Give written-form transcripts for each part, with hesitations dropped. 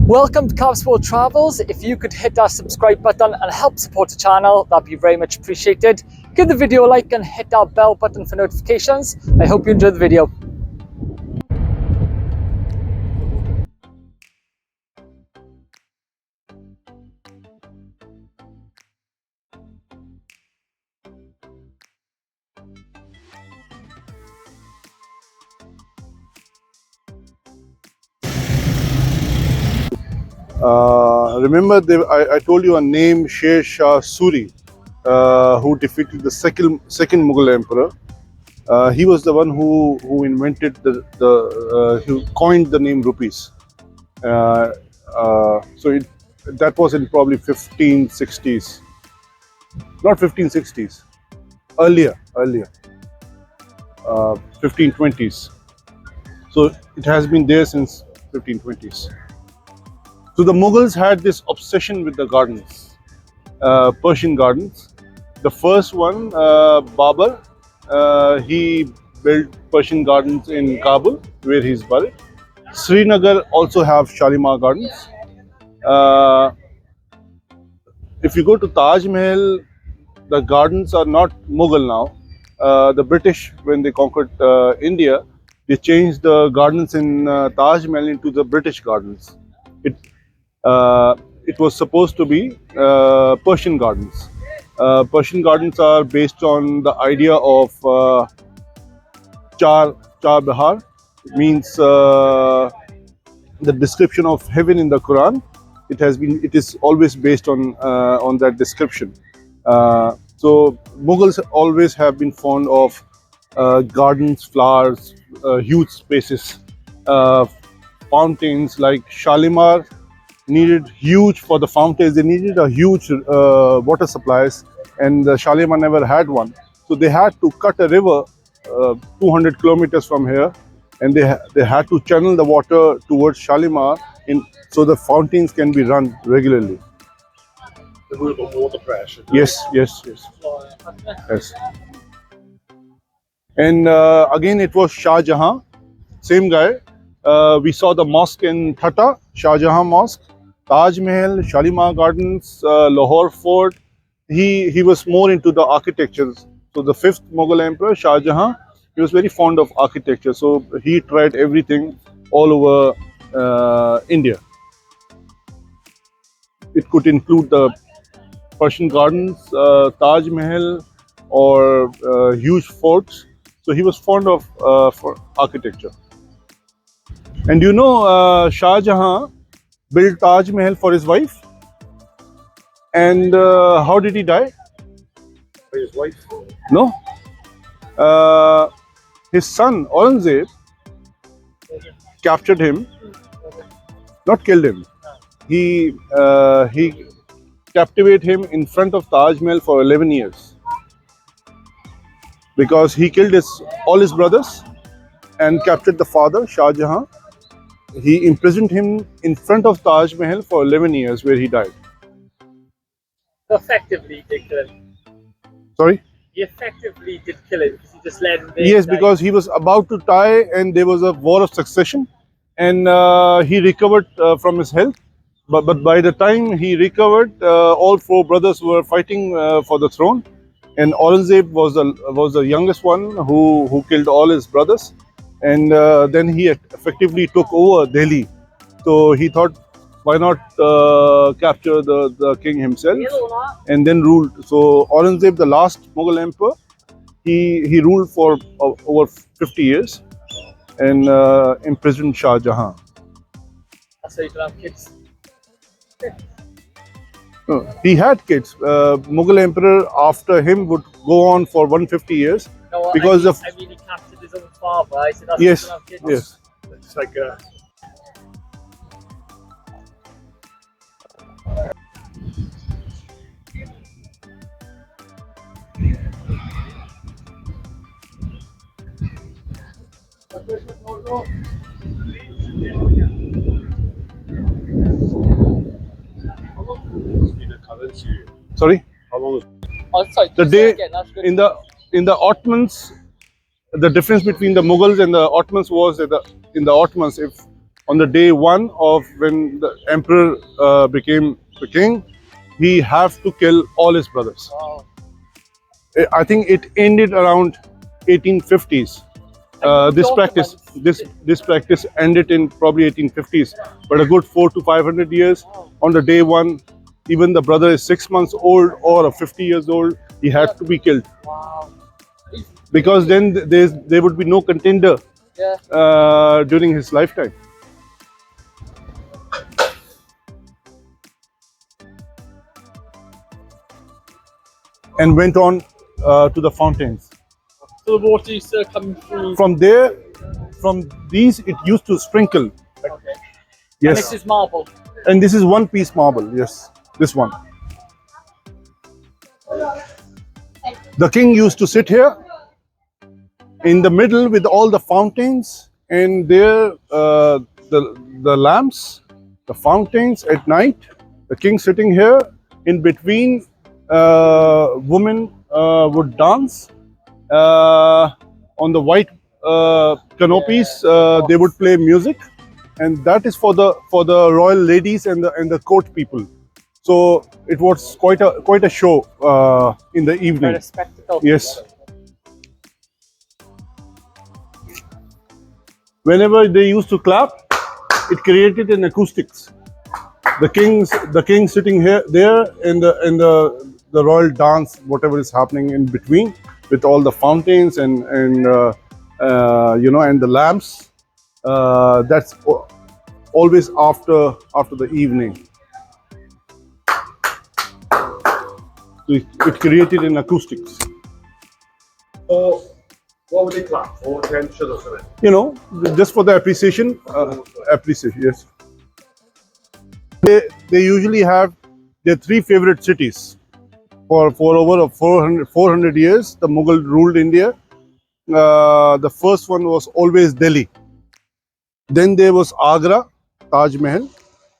Welcome to COVE's World Travels. If you could hit that subscribe button and help support the channel, that'd be very much appreciated. Give the video a like and hit that bell button for notifications. I hope you enjoyed the video. Remember, I told you a name, Sher Shah Suri, who defeated the second Mughal emperor. He was the one who invented who coined the name rupees. That was in probably 1560s, not 1560s, earlier, 1520s. So it has been there since 1520s. So the Mughals had this obsession with the gardens, Persian gardens. The first one, Babur, he built Persian gardens in Kabul, where he's buried. Srinagar also have Shalimar gardens. If you go to Taj Mahal, the gardens are not Mughal now. The British, when they conquered India, they changed the gardens in Taj Mahal into the British gardens. It was supposed to be Persian gardens. Persian gardens are based on the idea of Char Bahar. It means the description of heaven in the Quran. It is always based on that description. So Mughals always have been fond of gardens, flowers, huge spaces, fountains. Like Shalimar needed huge, for the fountains they needed a huge water supplies, and Shalimar never had one. So they had to cut a river 200 kilometers from here, and they had to channel the water towards Shalimar so the fountains can be run regularly. The room of water pressure. Yes. And again, it was Shah Jahan, same guy. We saw the mosque in Thatta, Shah Jahan Mosque, Taj Mahal, Shalimar Gardens, Lahore Fort. He was more into the architectures. So the fifth Mughal emperor, Shah Jahan, he was very fond of architecture. So he tried everything all over India. It could include the Persian gardens, Taj Mahal, or huge forts. So he was fond of for architecture. And you know, Shah Jahan built Taj Mahal for his wife. And how did he die? For his wife? No. His son, Aurangzeb, captured him, not killed him. He captivated him in front of Taj Mahal for 11 years. Because he killed all his brothers and captured the father, Shah Jahan. He imprisoned him in front of Taj Mahal for 11 years, where he died. Effectively did kill him. Sorry? He effectively did kill him because he just let him die. Yes, because he was about to die and there was a war of succession, and he recovered from his health. But by the time he recovered, all four brothers were fighting for the throne, and Aurangzeb was the youngest one who killed all his brothers. And then he effectively took over Delhi. So he thought, why not capture the king himself and then ruled. So Aurangzeb, the last Mughal emperor, he ruled for over 50 years and imprisoned Shah Jahan. That's how you can have kids. No, he had kids. Mughal emperor after him would go on for 150 years. No, because I mean, he captured his own father. I said, that's Yes, how you can have kids. yes. It's like a... Sorry? How long is Oh, sorry, The just say day again, that's good. in the Ottomans, the difference between the Mughals and the Ottomans was that in the Ottomans, if on the day one of when the emperor became the king, he have to kill all his brothers. Wow. I think it ended around 1850s. This practice, this practice ended in probably 1850s, but a good 400 to 500 years. On the day one, even the brother is 6 months old or 50 years old, he had to be killed. Wow. Because then there would be no contender during his lifetime. And went on to the fountains. So the water used to come through. From there, from these, it used to sprinkle. Okay. Yes. And this is marble. And this is one piece marble. Yes, this one. The king used to sit here in the middle with all the fountains, and there the lamps, the fountains at night. The king sitting here in between. Women would dance on the white canopies. They would play music, and that is for the royal ladies and the court people. So it was quite a show in the evening. Quite a spectacle. Yes. Whenever they used to clap, it created an acoustics. The king sitting here there in the royal dance, whatever is happening in between, with all the fountains and you know, and the lamps. That's always after the evening. So it created an acoustics. Or what would they clap for? Attention or something? You know, just for the appreciation. Appreciation, yes. They usually have their three favorite cities. For over 400 years, the Mughal ruled India. The first one was always Delhi. Then there was Agra, Taj Mahal,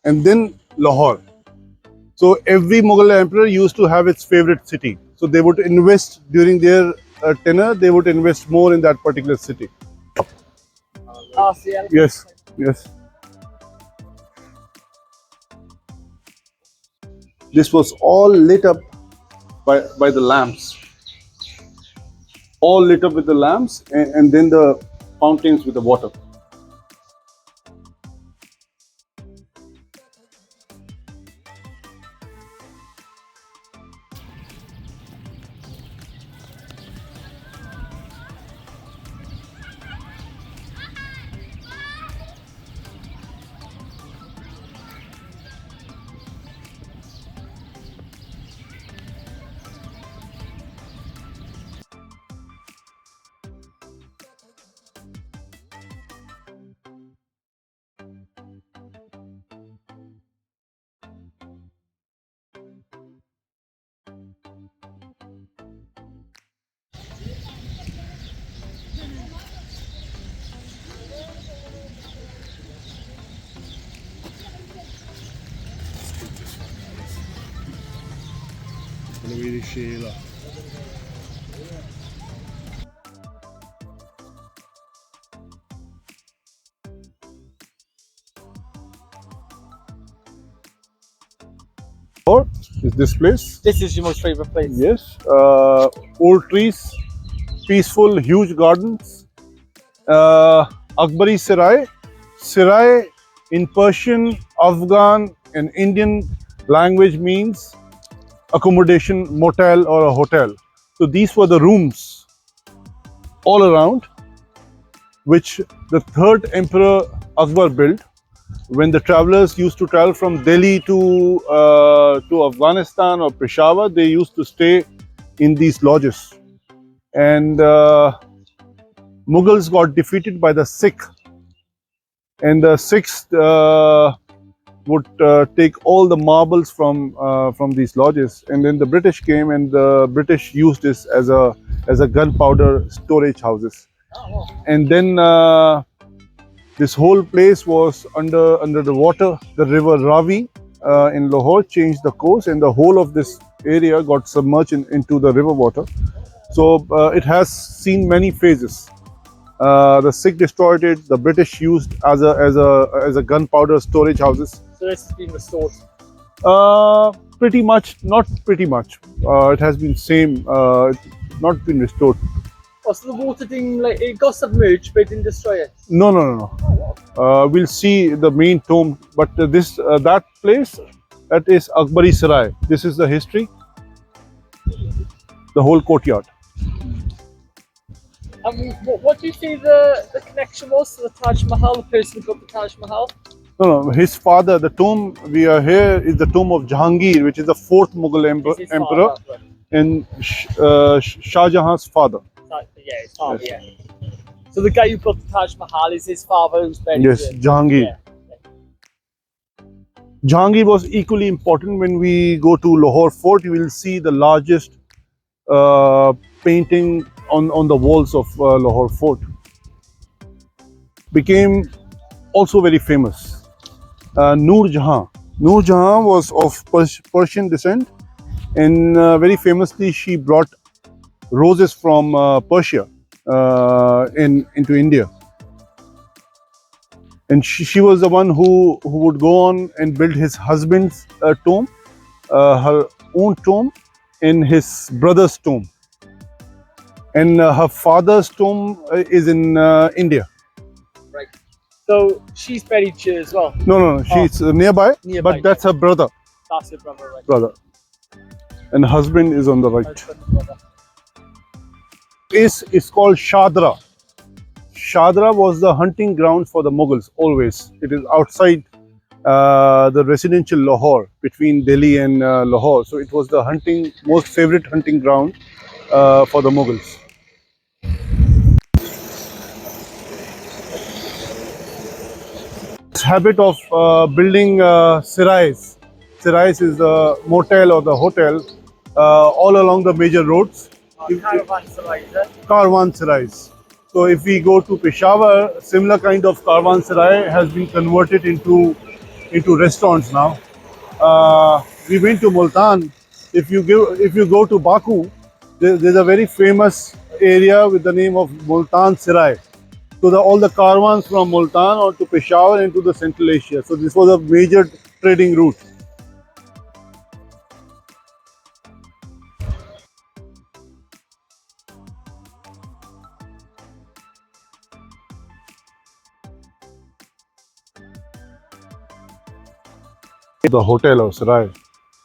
and then Lahore. So every Mughal emperor used to have its favorite city. So they would invest during their tenure. They would invest more in that particular city. Yes, yes. This was all lit up by the lamps. All lit up with the lamps, and then the fountains with the water. Or is this place? This is your most favorite place. Yes. Old trees, peaceful, huge gardens. Akbari Sarai. Sarai in Persian, Afghan, and Indian language means accommodation, motel, or a hotel. So these were the rooms all around, which the third emperor Akbar built. When the travelers used to travel from Delhi to Afghanistan or Peshawar, they used to stay in these lodges. And Mughals got defeated by the Sikh, and the Sikhs would take all the marbles from these lodges, and then the British came, and the British used this as a gunpowder storage houses. And then this whole place was under the water. The river Ravi in Lahore changed the course, and the whole of this area got submerged into the river water. So it has seen many phases. The Sikh destroyed it. The British used as a gunpowder storage houses. So this has been restored. Pretty much, not pretty much. It has been same, not been restored. Oh, so the water didn't, like, it got submerged, but it didn't destroy it. No, no, no, no. We'll see the main tomb, but that place, that is Akbari Sarai. This is the history. The whole courtyard. What do you think the connection was to the Taj Mahal, the person who got the Taj Mahal? No, no, his father, the tomb we are here is the tomb of Jahangir, which is the fourth Mughal emperor, Father, and Shah Jahan's father. yeah, his father, yeah. So the guy who built the Taj Mahal is his father who's buried Yes, there. Jahangir. Yeah. Jahangir was equally important. When we go to Lahore Fort, you will see the largest painting on the walls of Lahore Fort. Became also very famous. Noor Jahan. Noor Jahan was of Persian descent, and very famously she brought roses from Persia into India. And she was the one who would go on and build his husband's tomb, her own tomb, and his brother's tomb. And her father's tomb is in India. Right. So she's buried here as well. No, no, no. She's nearby, Nearby, but that's her brother. That's her brother, right? Brother. And husband is on the right. Husband, brother. It's called Shadra. Shadra was the hunting ground for the Mughals always. It is outside the residential Lahore, between Delhi and Lahore. So it was the most favorite hunting ground for the Mughals. This habit of building sarais. Sarais is the motel or the hotel all along the major roads. Caravanserai, is it? Caravanserais. So if we go to Peshawar, similar kind of caravanserai has been converted into restaurants now. We went to Multan. If you go to Baku, there's a very famous area with the name of Multan Serai. So all the caravans from Multan or to Peshawar into the Central Asia. So this was a major trading route. The hotel or sarai,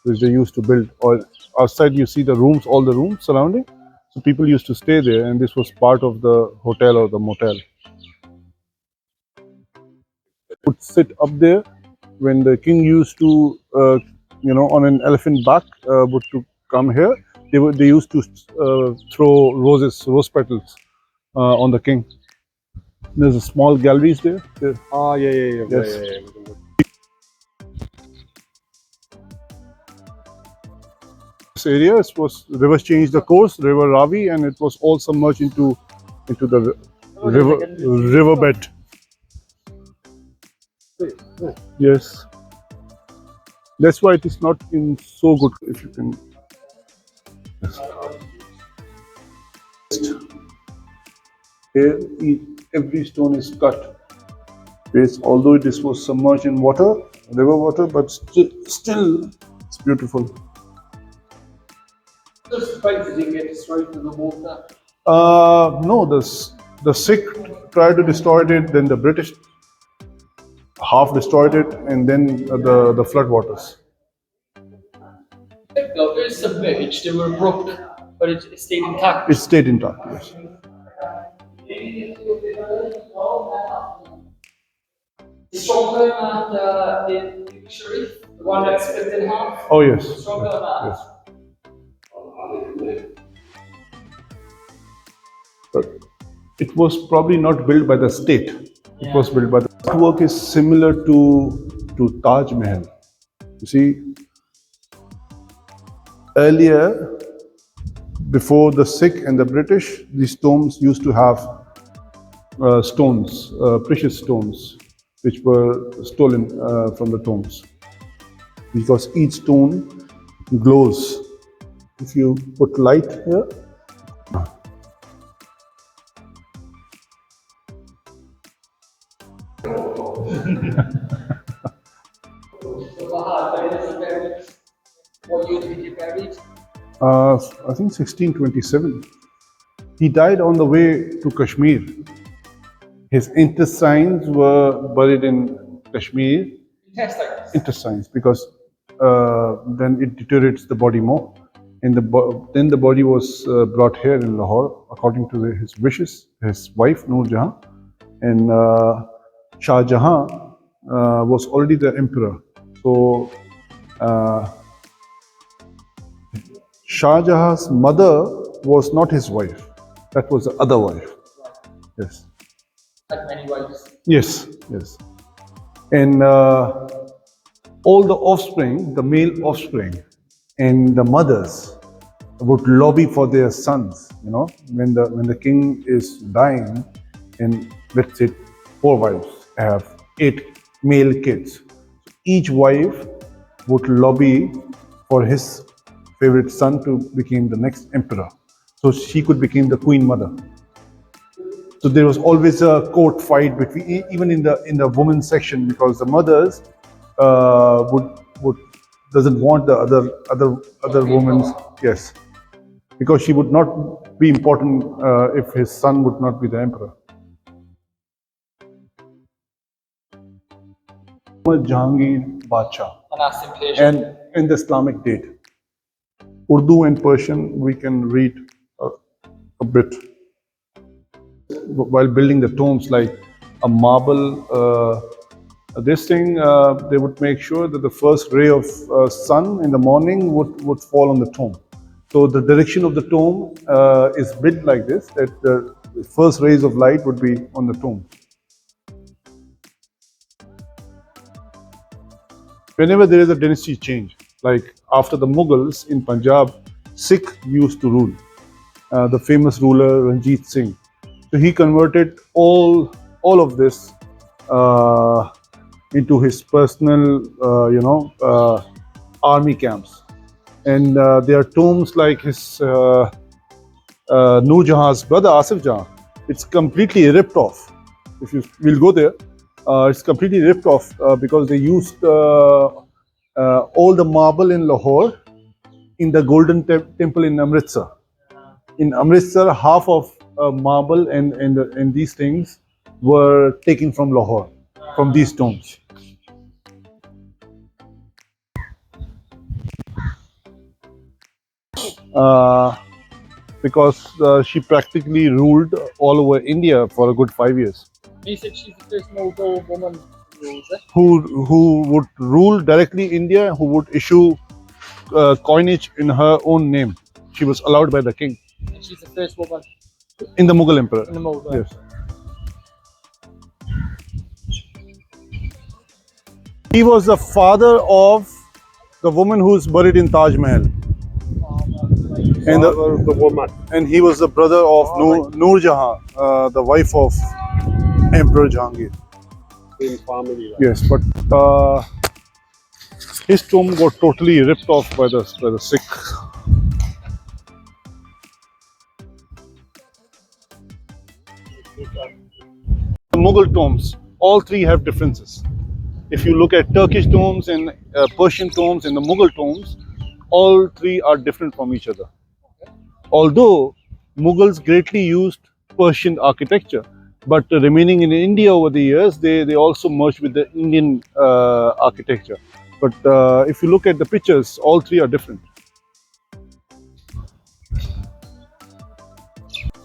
which they used to build, or outside you see the rooms, all the rooms surrounding. So people used to stay there, and this was part of the hotel or the motel. Would sit up there when the king used to, on an elephant back, would to come here. They used to throw rose petals on the king. There's a small galleries there. Ah, yeah. Yes. Yeah. This area, it was rivers changed the course, river Ravi, and it was all submerged into the riverbed. Yes, that's why it is not in so good. If you can, yes. Here, every stone is cut. Although this was submerged in water, river water, but still it's beautiful. Did it get destroyed in the water? No, the Sikh tried to destroy it, then the British half destroyed it, and then the flood waters. It was submerged, they were broke, but it stayed intact. It stayed intact, yes. Stronger than the Sharif, the one that's split in half? Oh, yes. Stronger than that? Yes. But it was probably not built by the state. It was built by the artwork is similar to Taj Mahal. You see, earlier, before the Sikh and the British, these tombs used to have stones, precious stones, which were stolen from the tombs. Because each stone glows. If you put light here, Mahal, where is he buried? What year did he get buried? I think 1627. He died on the way to Kashmir. His intestines were buried in Kashmir. Intestines, because then it deteriorates the body more. And then the body was brought here in Lahore according to his wishes, his wife Noor Jahan. And Shah Jahan was already the emperor. So Shah Jahan's mother was not his wife. That was the other wife. Yes. Like many wives. Yes, yes. And all the offspring, the male offspring, and the mothers would lobby for their sons. You know, when the king is dying, and let's say 4 wives have 8 male kids, each wife would lobby for his favorite son to become the next emperor, so she could become the queen mother. So there was always a court fight between, even in the women's section, because the mothers would doesn't want the other women's, yes, because she would not be important if his son would not be the emperor. Jahangir Bacha, and in the Islamic date, Urdu and Persian we can read a bit. While building the tombs, like a marble, this thing, they would make sure that the first ray of sun in the morning would fall on the tomb. So the direction of the tomb is built like this, that the first rays of light would be on the tomb. Whenever there is a dynasty change, like after the Mughals in Punjab, Sikh used to rule. The famous ruler Ranjit Singh. So he converted all of this into his personal, army camps. And there are tombs like his Noor Jahan's brother Asif Jahan. It's completely ripped off. If you will go there, it's completely ripped off because they used all the marble in Lahore in the Golden Temple in Amritsar. In Amritsar, half of marble and these things were taken from Lahore, from these tombs. Because she practically ruled all over India for a good 5 years. You said she's the first Mughal woman ruler. Who would rule directly India, who would issue coinage in her own name. She was allowed by the king. And she's the first woman In the Mughal emperor. in the Mughal. Yes. He was the father of the woman who is buried in Taj Mahal. And the woman. And he was the brother of Noor Jahan, the wife of Emperor Jahangir. Same family. Right? Yes, but his tomb got totally ripped off by the Sikh. The Mughal tombs, all 3 have differences. If you look at Turkish tombs and Persian tombs and the Mughal tombs, all 3 are different from each other. Although Mughals greatly used Persian architecture, but remaining in India over the years, they also merged with the Indian architecture. But if you look at the pictures, all 3 are different.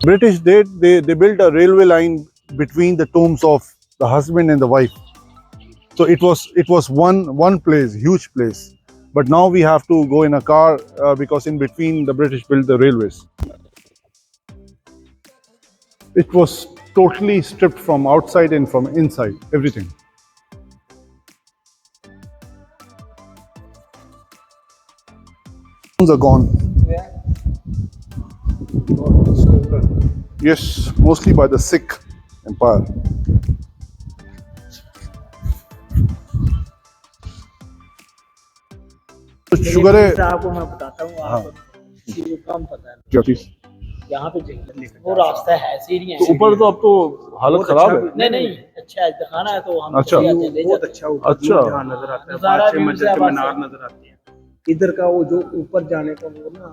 British they built a railway line between the tombs of the husband and the wife. So it was one place, huge place. But now we have to go in a car because in between the British built the railways. It was totally stripped from outside and from inside, everything. Are gone. Yeah. Yes, mostly by the Sikh Empire. Sugar है आपको मैं बताता हूँ, आपको कम पता है। क्या चीज यहाँ पे चाहिए, वो रास्ता है सीढ़ियाँ तो हैं। ऊपर तो अब तो हालत खराब है। नहीं नहीं, अच्छा है, दिखाना है तो हम अच्छा। ले आते हैं, ले बहुत जाते हैं। अच्छा ऊपर अच्छा। जहाँ नजर आता है, नज़ारा बादशाह भी मस्जिद के शाबाश मीनार है। नजर आते हैं। इधर का वो जो ऊपर जाने का वो ना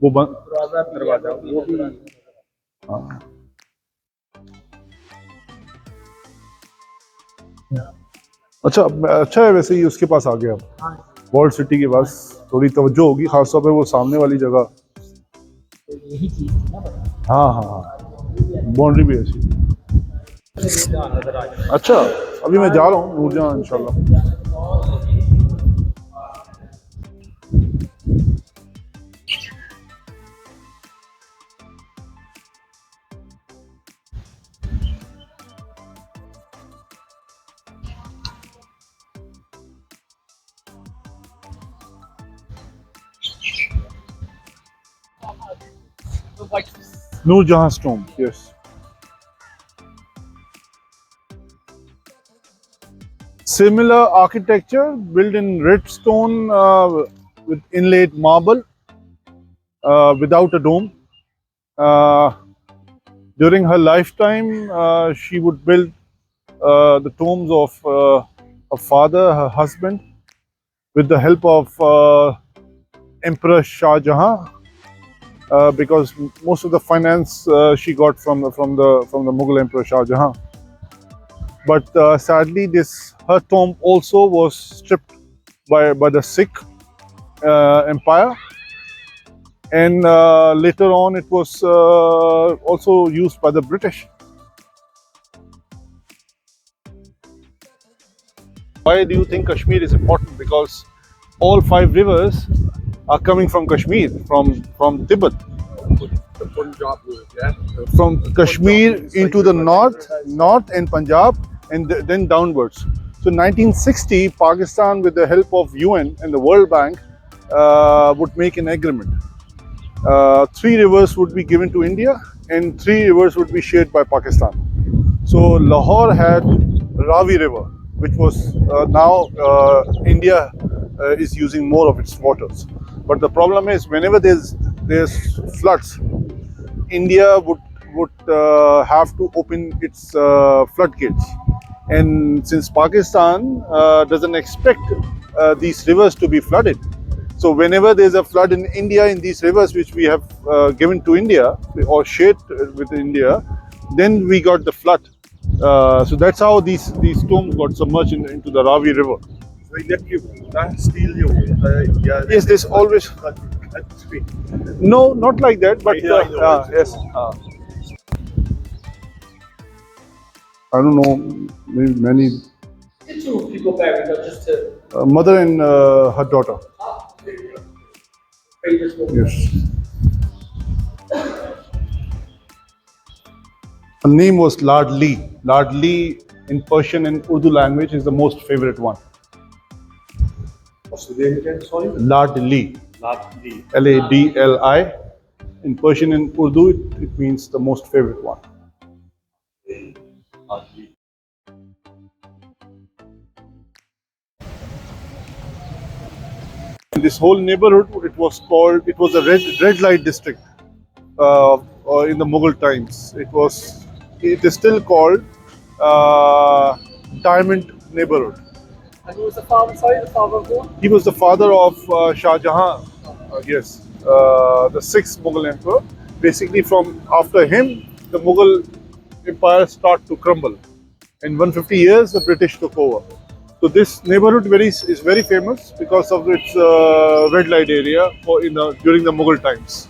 वो बंद। दरवाजा भी है, दरवाजा वो भी हाँ। अच्छा, अच्छा है वैसे ही उसके पास आ गया अब। हाँ, वर्ल्ड सिटी के पास थोड़ी तवज्जो होगी, खासतौर पे वो सामने वाली जगह। तो यही चीज़ थी ना बता। हाँ हाँ हाँ, बाउंड्री भी ऐसी। नजर आ जाए। अच्छा, अभी मैं जा रहा हूँ नूरजहां इंशाल्लाह। Nurjahan's tomb, yes. Similar architecture built in red stone with inlaid marble without a dome. During her lifetime, she would build the tombs of her father, her husband, with the help of Emperor Shah Jahan, because most of the finance she got from the Mughal Emperor Shah Jahan. But sadly, her tomb also was stripped by the Sikh Empire, and later on it was also used by the British. Why do you think Kashmir is important? Because all 5 rivers are coming from Kashmir, from Tibet. The Punjab route, yeah. From Kashmir into the north and Punjab, and then downwards. So 1960, Pakistan, with the help of UN and the World Bank, would make an agreement. 3 rivers would be given to India, and 3 rivers would be shared by Pakistan. So Lahore had Ravi River, which was now India is using more of its waters. But the problem is, whenever there's floods, India would have to open its floodgates, and since Pakistan doesn't expect these rivers to be flooded, so whenever there's a flood in India in these rivers which we have given to India or shared with India, then we got the flood. So that's how these tombs got submerged into the Ravi River. So electric steel yeah. Yes, there's always. No, not like that, but yes. I don't know, maybe many. Two people buried, or just two? Mother and her daughter. Previous one. Yes. Her name was Ladli. Ladli in Persian and Urdu language is the most favorite one. What's the name again? Sorry. Ladli. Ladli. Ladli. In Persian and Urdu, it means the most favorite one. Ladli. In this whole neighborhood, it was a red light district in the Mughal times. It is still called Diamond Neighborhood. And who was the father? Sorry, the father of who? He was the father of Shah Jahan, yes, the 6th Mughal emperor. Basically, from after him, the Mughal empire started to crumble. In 150 years, the British took over. So this neighborhood is very famous because of its red light area during the Mughal times.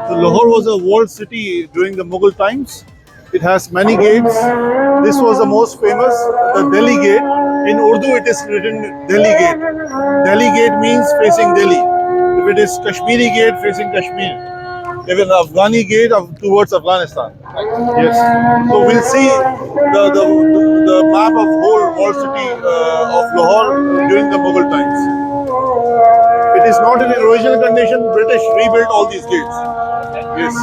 So Lahore was a walled city during the Mughal times. It has many gates. This was the most famous, the Delhi Gate. In Urdu, it is written Delhi Gate. Delhi Gate means facing Delhi. If it is Kashmiri Gate, facing Kashmir. If it is Afghani Gate, towards Afghanistan. Yes. So we'll see the map of whole walled city of Lahore during the Mughal times. It it is not in an original condition. British rebuilt all these gates. Yes.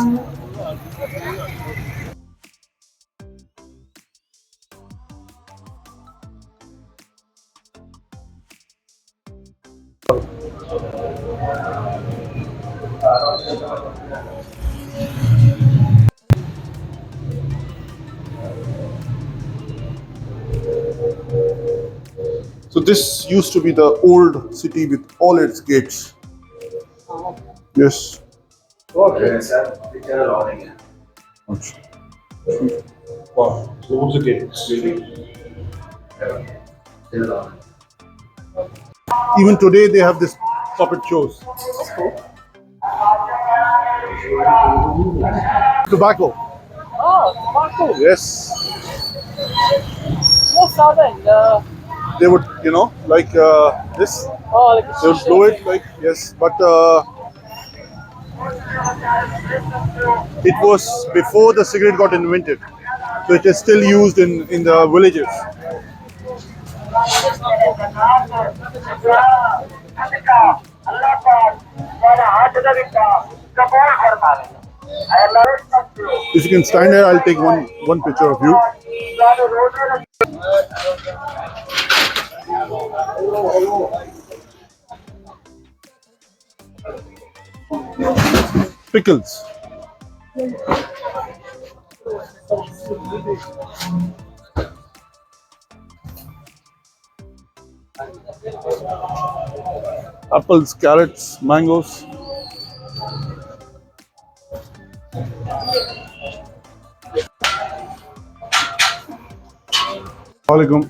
So this used to be the old city with all its gates. Yes. Achha. Wow. So what's the gate? Even today they have this puppet shows. Tobacco. Oh, tobacco. Yes. What's that then? They would, like this. Oh, like a They would shisha blow it thing. like, yes, but it was before the cigarette got invented. So it is still used in the villages. If you can stand here, I'll take one picture of you. Pickles. Apples, carrots, mangoes. Alaikum.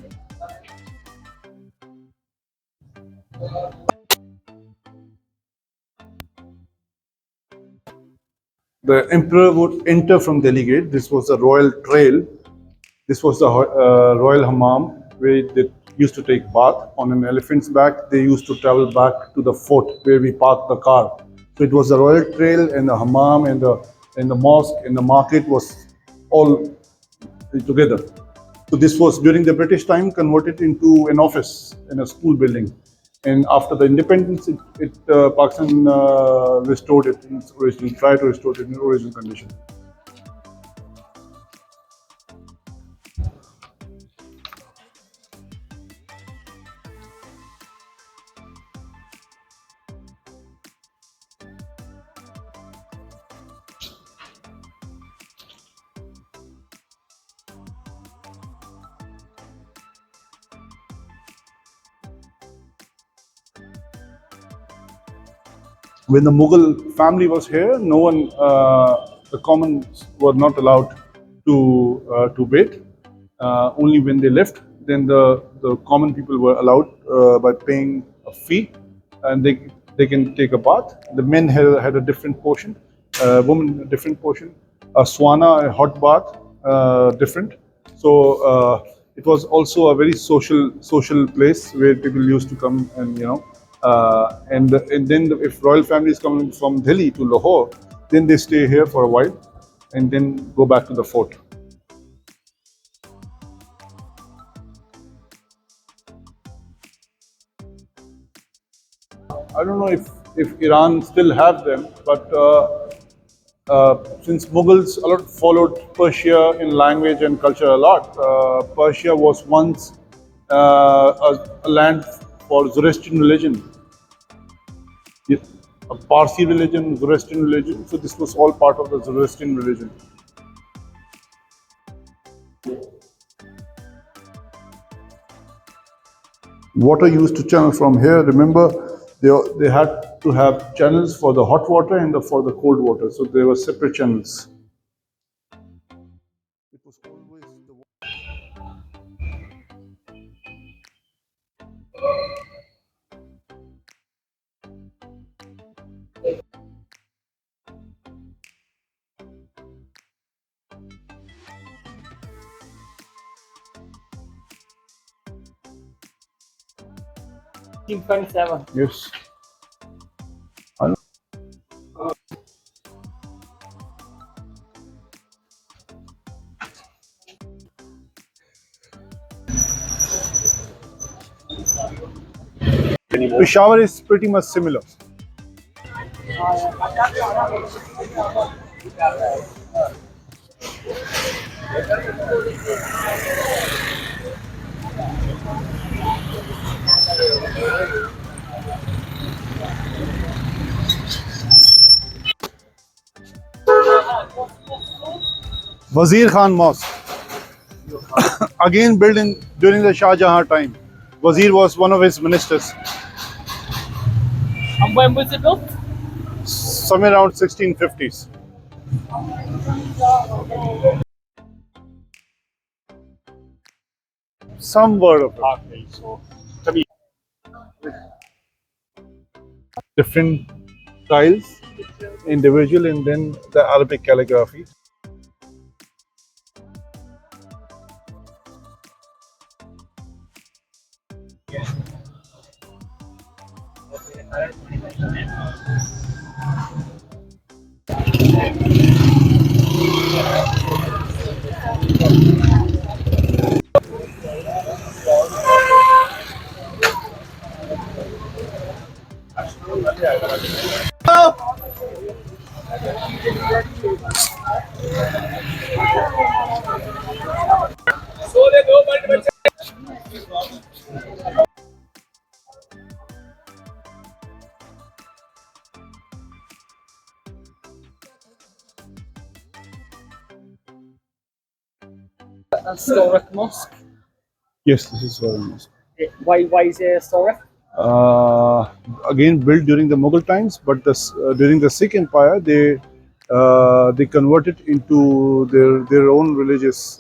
The emperor would enter from Delhi Gate. This was the royal trail. This was the royal hammam where they used to take bath. On an elephant's back, they used to travel back to the fort where we parked the car. So it was the royal trail and the hammam and the mosque and the market was all together. So this was during the British time converted into an office in a school building. And after the independence, Pakistan restored it in its original, tried to restore it in its original condition. When the Mughal family was here, no one, the commons were not allowed to wait. Only when they left, then the common people were allowed by paying a fee, and they can take a bath. The men had a different portion, women a different portion. A swana, a hot bath, different. So it was also a very social place where people used to come and and then if royal family is coming from Delhi to Lahore, then they stay here for a while and then go back to the fort. I don't know if Iran still have them, but since Mughals a lot followed Persia in language and culture a lot, Persia was once a land for Zoroastrian religion. A Parsi religion, Zoroastrian religion. So this was all part of the Zoroastrian religion. Water used to channel from here. Remember, they had to have channels for the hot water and for the cold water. So there were separate channels. It was always the Team 27. yes. Peshawar is pretty much similar. Wazir Khan Mosque, again built during the Shah Jahan time. Wazir was one of his ministers. And when was it built? Somewhere around 1650s. Some word of it. Different tiles, individual, and then the Arabic calligraphy. Historic mosque. Yes, this is very nice. Why is it historic? Again built during the Mughal times, but during the Sikh Empire, they converted into their own religious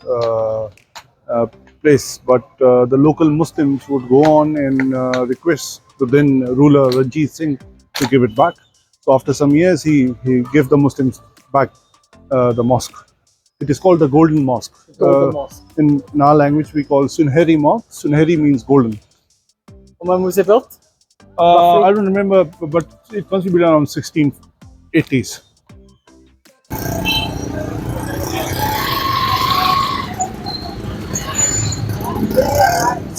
place. But the local Muslims would go on and request the then ruler Ranjit Singh to give it back. So after some years, he gave the Muslims back the mosque. It is called the Golden Mosque. Golden Mosque. In our language, we call Sunheri Mosque. Sunheri means golden. When was it built? I don't remember, but it must be around 1680s.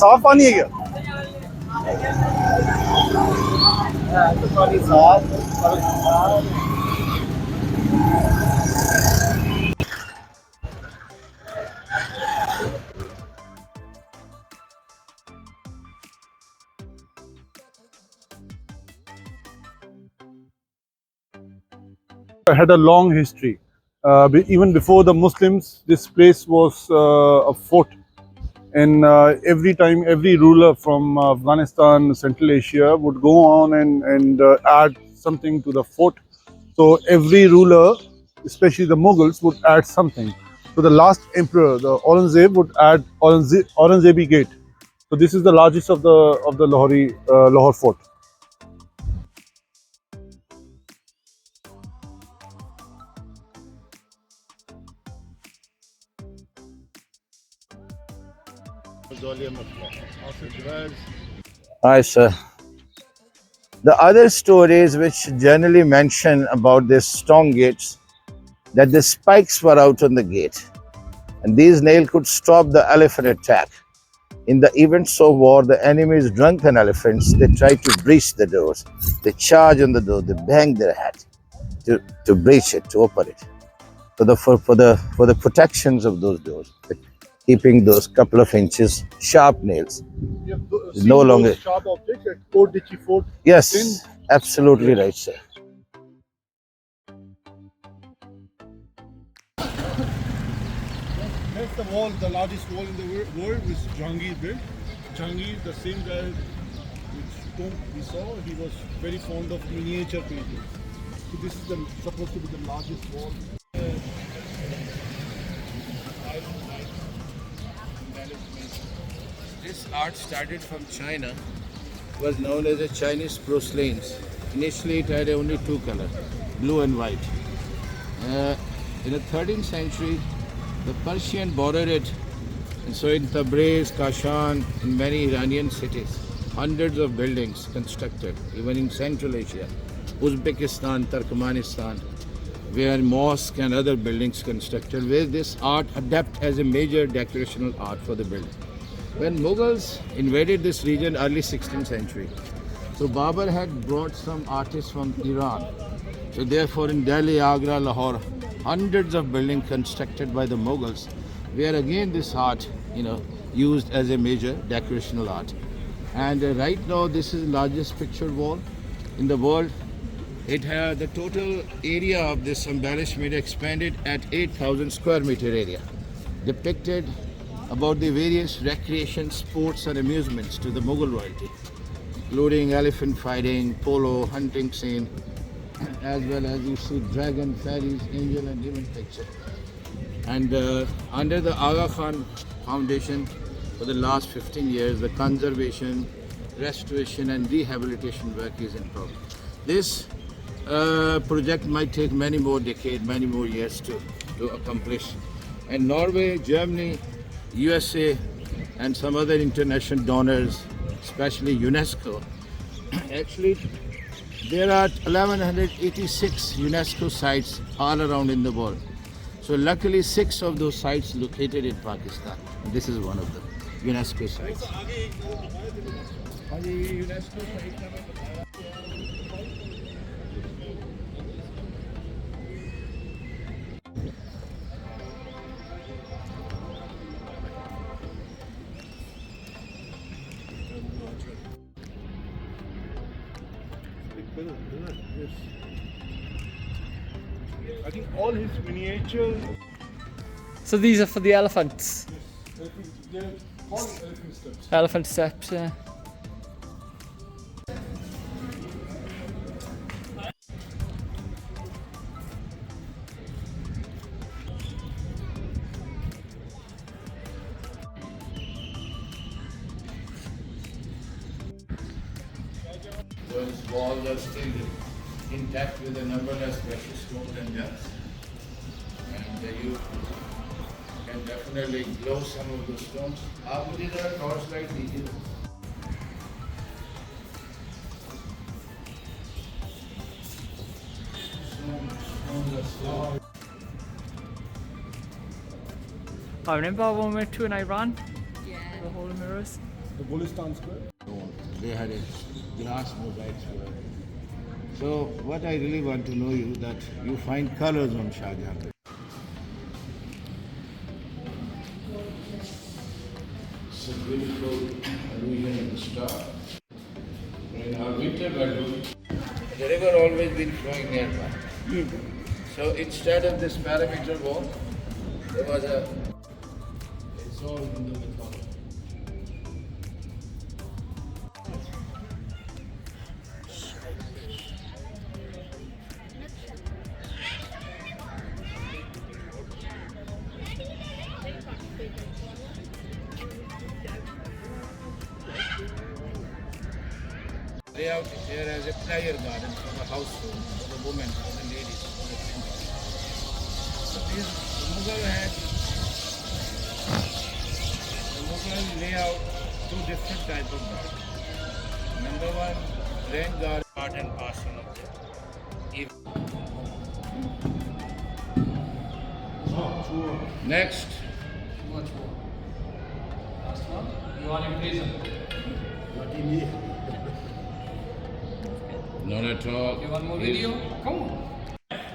साफ पानी है क्या? Had a long history. Even before the Muslims, this place was a fort. And every time, every ruler from Afghanistan, Central Asia would go on and add something to the fort. So every ruler, especially the Mughals, would add something. So the last emperor, the Aurangzeb, would add Aurangzebi Gate. So this is the largest of the Lahore fort. Hi, sir. The other stories which generally mention about these strong gates, that the spikes were out on the gate, and these nails could stop the elephant attack. In the events of war, the enemy's drunken elephants, they try to breach the doors. They charge on the door, they bang their head to breach it, to open it. For the protections of those doors, keeping those couple of inches sharp nails. No longer sharp objects at Fort Dichi Fort. Yes, absolutely right, sir. That's the wall, the largest wall in the world, which Jahangir built. Jahangir, the same guy which we saw, he was very fond of miniature painting. So this is supposed to be the largest wall. This art started from China, was known as the Chinese porcelains. Initially it had only two colors, blue and white. In the 13th century, the Persian borrowed it, and so in Tabriz, Kashan, in many Iranian cities, hundreds of buildings constructed, even in Central Asia, Uzbekistan, Turkmenistan, where mosques and other buildings constructed, where this art adapted as a major decorational art for the building. When Mughals invaded this region early 16th century, So Babur had brought some artists from Iran. So therefore in Delhi, Agra, Lahore, hundreds of buildings constructed by the Mughals, where again this art, used as a major decorational art. And right now this is the largest picture wall in the world. It had the total area of this embellishment expanded at 8,000 square meter area, depicted about the various recreation, sports and amusements to the Mughal royalty, including elephant fighting, polo, hunting scene, as well as you see dragon, fairies, angel and demon picture. And under the Aga Khan Foundation for the last 15 years, the conservation, restoration and rehabilitation work is in progress. This project might take many more decades, many more years to accomplish. And Norway, Germany, USA and some other international donors, especially UNESCO, actually there are 1186 UNESCO sites all around in the world. So luckily 6 of those sites located in Pakistan. This is one of them, UNESCO sites. I think all his miniatures. So these are for the elephants. They're called elephant steps. Elephant steps, yeah. Those walls are still intact with the numberless precious stones and gems. And you can definitely glow some of those stones. Aap mujhe zara torchlight dijiye. I remember when we went to in Iran. Yeah. The holy mirrors. The Gulistan Square. They had a glass mosaics were. So what I really want to know you that you find colors on Shah Jahan. It's a beautiful illusion of the star. In our winter bedroom, the river always been flowing nearby. So instead of this perimeter wall, there was it's all in the mythology. Layout is here as a pleasure garden for the household, for the women, for the ladies, for the children. So this the Mughal lay out 2 different types of gardens. Number 1, rain garden, part and parcel of the evening. Next. Much more. Last one. You are in prison. Lucky me. Not at all. You want more video? Come on.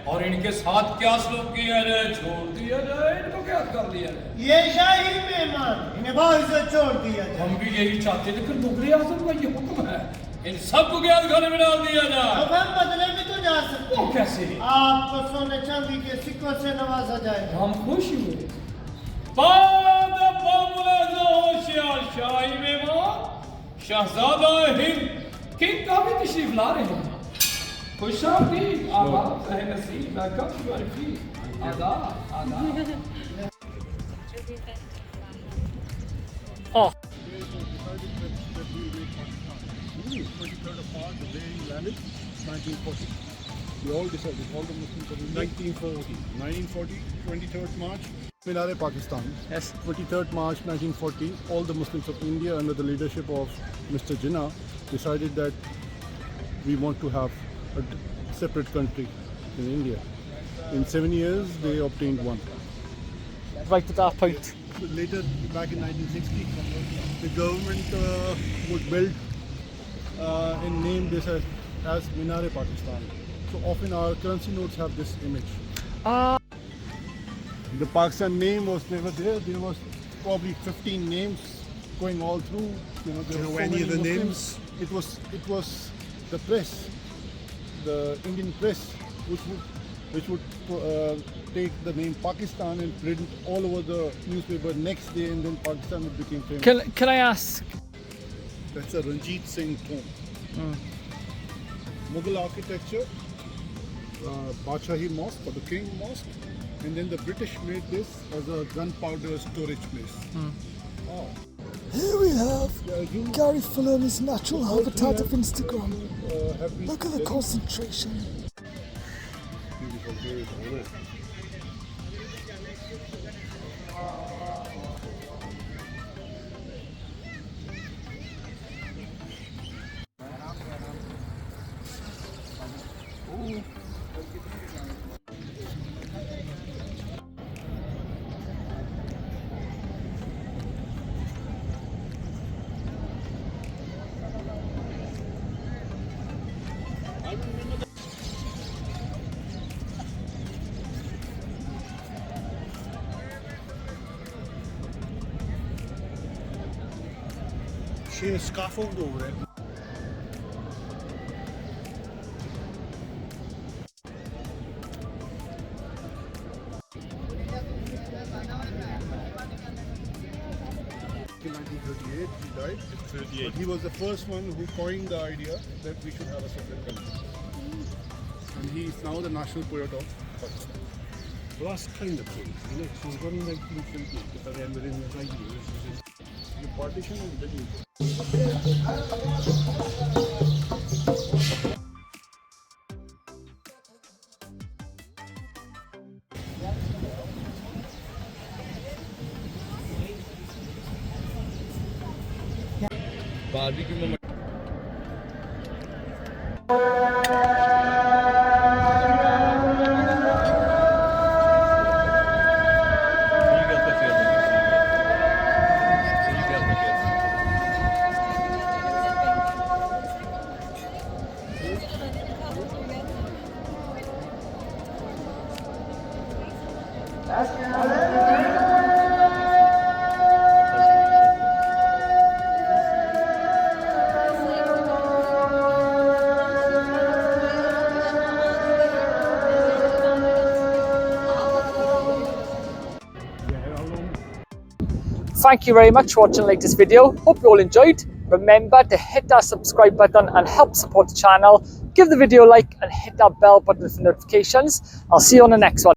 और इनके साथ क्या सलूक किया जाए, छोड़ दिया जाए, इनको क्या कर दिया जाए? ये शाही मेहमान इन्हें बहुत इज्जत छोड़ दिया जाए। हम भी यही चाहते थे, लेकिन मुगल आजम का ये हुक्म है, इन सबको कैद खाने में डाल दिया जाए। अब हम बदले में तो जा सकते हैं। वो कैसे? आपको सोने चांदी के सिक्कों से नवाजा जाएगा। हम खुश हुए। बाद होशियार शाही मेहमान, शहजादा हिंद किंग का भी तशरीफ ला रहे हैं। खुश आमदीद, आबाद रहे नसीब, वेलकम टू आवर फील्ड। आदाब, आदाब। Oh, 23rd of March, the day he landed, 1940. We all decided, all the Muslims of India. 1940, 23rd March, Minar Pakistan. yes. 23rd March 1940, all the Muslims of India under the leadership of Mr. Jinnah decided that we want to have a separate country in India. In 7 years, they obtained one. Right at that point. Later, back in 1960, the government would build and named this as Minare Pakistan. So often our currency notes have this image. The Pakistan name was never there. There was probably 15 names going all through. You know, there were so many Muslims. It was the press, the Indian press, which would take the name Pakistan and print all over the newspaper next day, and then Pakistan became famous. Can I ask? That's a Ranjit Singh tomb. Mughal architecture, Badshahi Mosque or the King Mosque, and then the British made this as a gunpowder storage place. Oh. Here we have Gary Fulham's natural habitat of Instagram. Look at the concentration. She has scaffold over it. In 1938, he died. But he was the first one who coined the idea that we should have a separate country. And he is now the national poet of Pakistan. Well, that's kind of cool. You know, so we're in 1938, but then within the 90 years, The partition is very important. Thank you very much for watching the latest video. Hope you all enjoyed. Remember to hit that subscribe button and help support the channel. Give the video a like and hit that bell button for notifications. I'll see you on the next one.